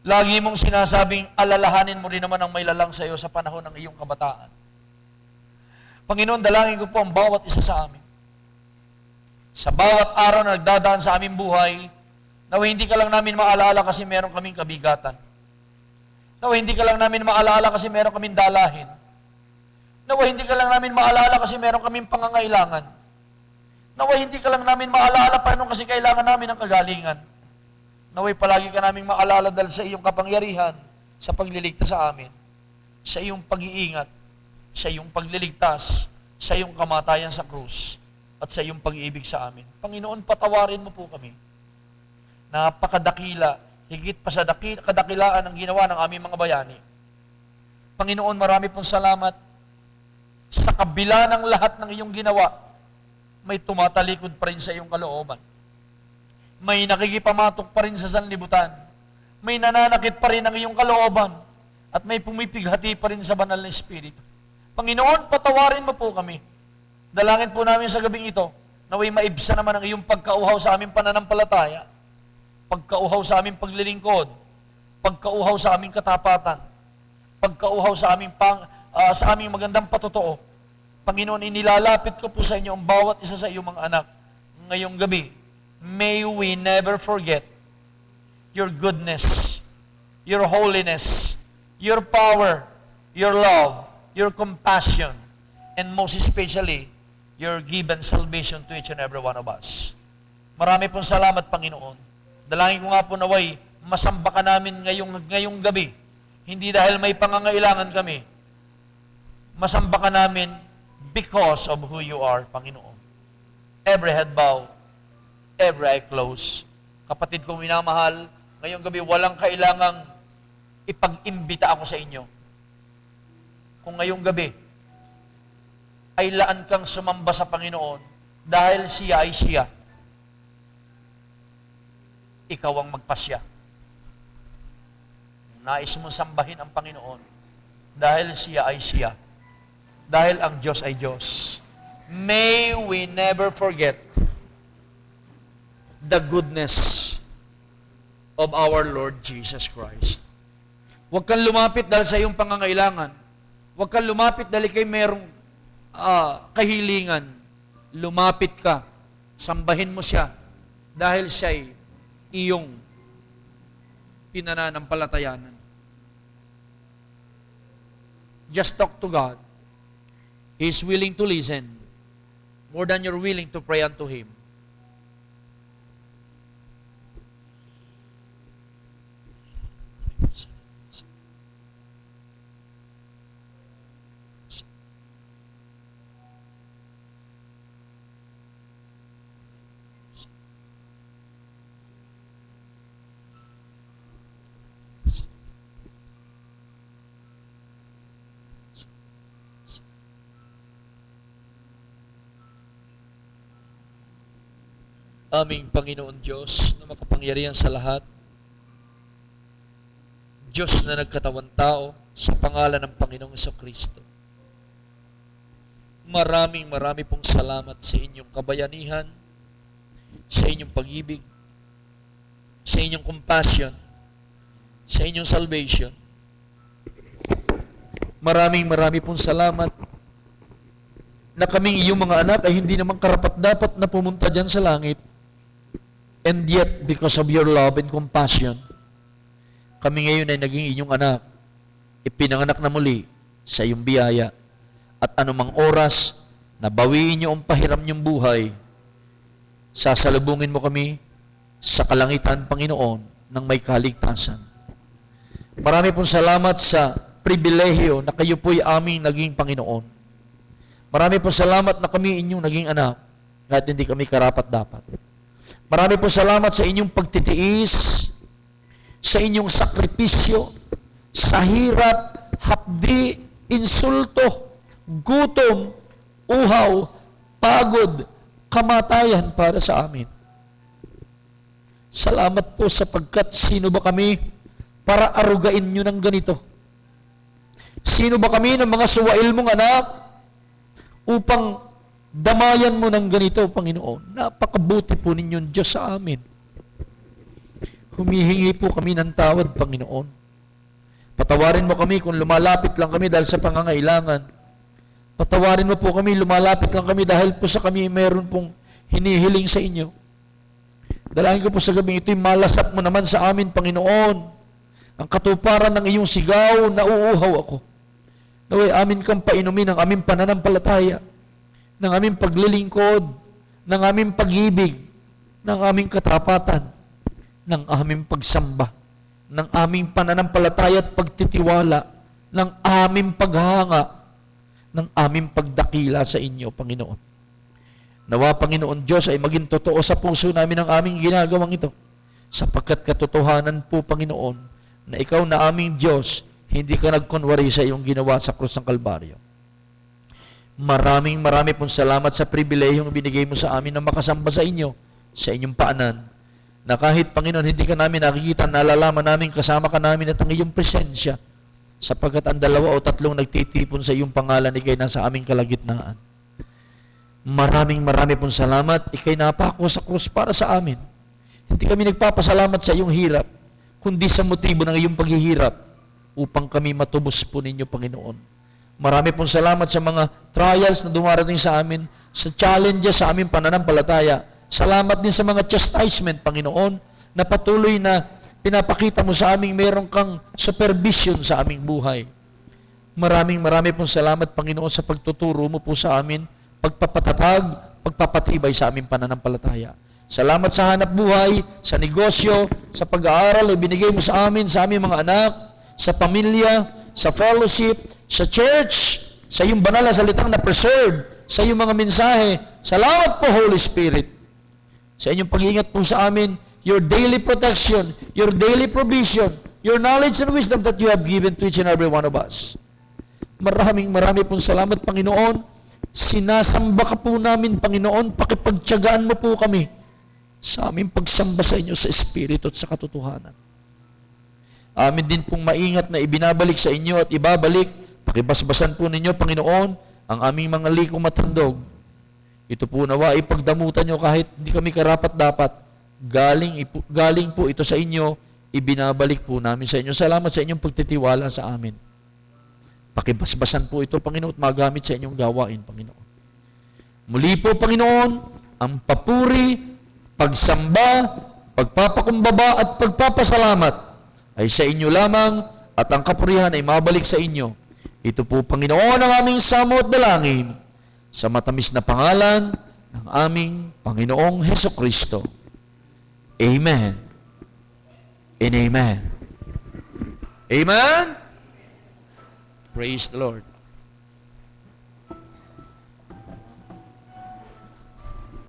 Lagi mong sinasabing, alalahanin mo rin naman ang may lalang sa iyo sa panahon ng iyong kabataan. Panginoon, dalangin ko po ang bawat isa sa amin. Sa bawat araw na nagdadaan sa aming buhay, nawa hindi ka lang namin maalala kasi meron kaming kabigatan. Nawa hindi ka lang namin maalala kasi meron kaming dalahin. Nawa hindi ka lang namin maalala kasi meron kaming pangangailangan. Nawa hindi ka lang namin maalala paano kasi kailangan namin ng kagalingan. Naway palagi ka naming maalala dahil sa iyong kapangyarihan sa pagliligtas sa amin, sa iyong pag-iingat, sa iyong pagliligtas, sa iyong kamatayan sa krus, at sa iyong pag-ibig sa amin. Panginoon, patawarin mo po kami. Napakadakila, higit pa sa kadakilaan ang ginawa ng aming mga bayani. Panginoon, marami pong salamat. Sa kabila ng lahat ng iyong ginawa, may tumatalikod pa rin sa iyong kalooban. May nakikipamatok pa rin sa sanlibutan. May nananakit pa rin ang iyong kalooban. At may pumipighati pa rin sa banal na Espiritu. Panginoon, patawarin mo po kami. Dalangin po namin sa gabing ito, naway maibsa naman ang iyong pagkauhaw sa aming pananampalataya, pagkauhaw sa aming paglilingkod, pagkauhaw sa aming katapatan, pagkauhaw sa aming magandang patotoo. Panginoon, inilalapit ko po sa inyo ang bawat isa sa iyong mga anak ngayong gabi. May we never forget your goodness, your holiness, your power, your love, your compassion, and most especially, your given salvation to each and every one of us. Marami pong salamat, Panginoon. Dalangin ko nga po naway, masamba ka namin ngayong gabi. Hindi dahil may pangangailangan kami. Masamba ka namin because of who you are, Panginoon. Every head bow, every eye close. Kapatid kong minamahal, ngayong gabi walang kailangang ipag-imbita ako sa inyo. Kung ngayong gabi ay laan kang sumamba sa Panginoon dahil siya ay siya, ikaw ang magpasya. Nais mong sambahin ang Panginoon dahil siya ay siya, dahil ang Diyos ay Diyos. May we never forget the goodness of our Lord Jesus Christ. Huwag kang lumapit dahil sa iyong pangangailangan. Huwag kang lumapit dahil kay merong kahilingan. Lumapit ka, sambahin mo siya dahil siya'y iyong pinananampalatayanan. Just talk to God. He is willing to listen more than you're willing to pray unto Him. Aming Panginoon Diyos na makapangyarihan sa lahat, Diyos na nagkatawan tao sa pangalan ng Panginoong Jesucristo. Maraming pong salamat sa inyong kabayanihan, sa inyong pag-ibig, sa inyong compassion, sa inyong salvation. Maraming pong salamat na kaming iyong mga anak ay hindi naman karapat-dapat na pumunta dyan sa langit. And yet, because of your love and compassion, kami ngayon ay naging inyong anak, ipinanganak na muli sa iyong biyaya. At anumang oras na bawiin niyo ang pahiram niyong buhay, sasalubungin mo kami sa kalangitan, Panginoon, ng may kaligtasan. Marami pong salamat sa pribilehiyo na kayo po'y aming naging Panginoon. Marami pong salamat na kami inyong naging anak, kahit hindi kami karapat-dapat. Marami po salamat sa inyong pagtitiis, sa inyong sakripisyo, sa hirap, hapdi, insulto, gutom, uhaw, pagod, kamatayan para sa amin. Salamat po sapagkat sino ba kami para arugain nyo ng ganito? Sino ba kami ng mga suwail mong anak upang damayan mo ng ganito, Panginoon? Napakabuti po ninyong Diyos sa amin. Humihingi po kami ng tawad, Panginoon. Patawarin mo kami kung lumalapit lang kami dahil sa pangangailangan. Patawarin mo po kami, lumalapit lang kami dahil po sa kami meron pong hinihiling sa inyo. Dalangin ko po sa gabing ito'y malasap mo naman sa amin, Panginoon. Ang katuparan ng iyong sigaw, nauuhaw ako. Naway amin kang painumin ang aming pananampalataya, ng aming paglilingkod, ng aming pag-ibig, ng aming katapatan, ng aming pagsamba, ng aming pananampalataya at pagtitiwala, ng aming paghanga, ng aming pagdakila sa inyo, Panginoon. Nawa, Panginoon Diyos, ay maging totoo sa puso namin ang aming ginagawang ito, sapagkat katotohanan po, Panginoon, na ikaw na aming Diyos, hindi ka nagkunwari sa iyong ginawa sa krus ng Kalbaryo. Marami pong salamat sa pribilehiyong binigay mo sa amin na makasamba sa inyo, sa inyong paanan, na kahit, Panginoon, hindi ka namin nakikita, nalalaman namin, kasama ka namin at ang iyong presensya, sapagkat ang 2 o 3 nagtitipon sa iyong pangalan, ikay nasa aming kalagitnaan. Maraming pong salamat, ikay napako sa krus para sa amin. Hindi kami nagpapasalamat sa iyong hirap, kundi sa motibo ng iyong paghihirap, upang kami matubos po ninyo, Panginoon. Marami pong salamat sa mga trials na dumarating sa amin, sa challenges sa aming pananampalataya. Salamat din sa mga chastisement, Panginoon, na patuloy na pinapakita mo sa aming meron kang supervision sa aming buhay. Marami pong salamat, Panginoon, sa pagtuturo mo po sa amin, pagpapatatag, pagpapatibay sa aming pananampalataya. Salamat sa hanap buhay, sa negosyo, sa pag-aaral ay binigay mo sa amin, sa aming mga anak, sa pamilya, sa fellowship, sa church, sa iyong banal na salitang na preserve, sa iyong mga mensahe. Salamat po, Holy Spirit, sa inyong pag-iingat po sa amin, your daily protection, your daily provision, your knowledge and wisdom that you have given to each and every one of us. Marami pong salamat, Panginoon. Sinasamba ka po namin, Panginoon. Pakipagtiyagaan mo po kami sa aming pagsamba sa inyo sa Espiritu at sa katotohanan. Amin din pong maingat na ibinabalik sa inyo at ibabalik. Pakibasbasan po ninyo, Panginoon, ang aming mga likong matandog. Ito po nawa, ipagdamutan nyo kahit hindi kami karapat-dapat. Galing po ito sa inyo, ibinabalik po namin sa inyo. Salamat sa inyong pagtitiwala sa amin. Pakibasbasan po ito, Panginoon, at magamit sa inyong gawain, Panginoon. Muli po, Panginoon, ang papuri, pagsamba, pagpapakumbaba at pagpapasalamat ay sa inyo lamang at ang kapurihan ay mabalik sa inyo. Ito po, Panginoon, ang aming samo at dalangin sa matamis na pangalan ng aming Panginoong Hesukristo. Amen. And amen. Amen. Praise the Lord.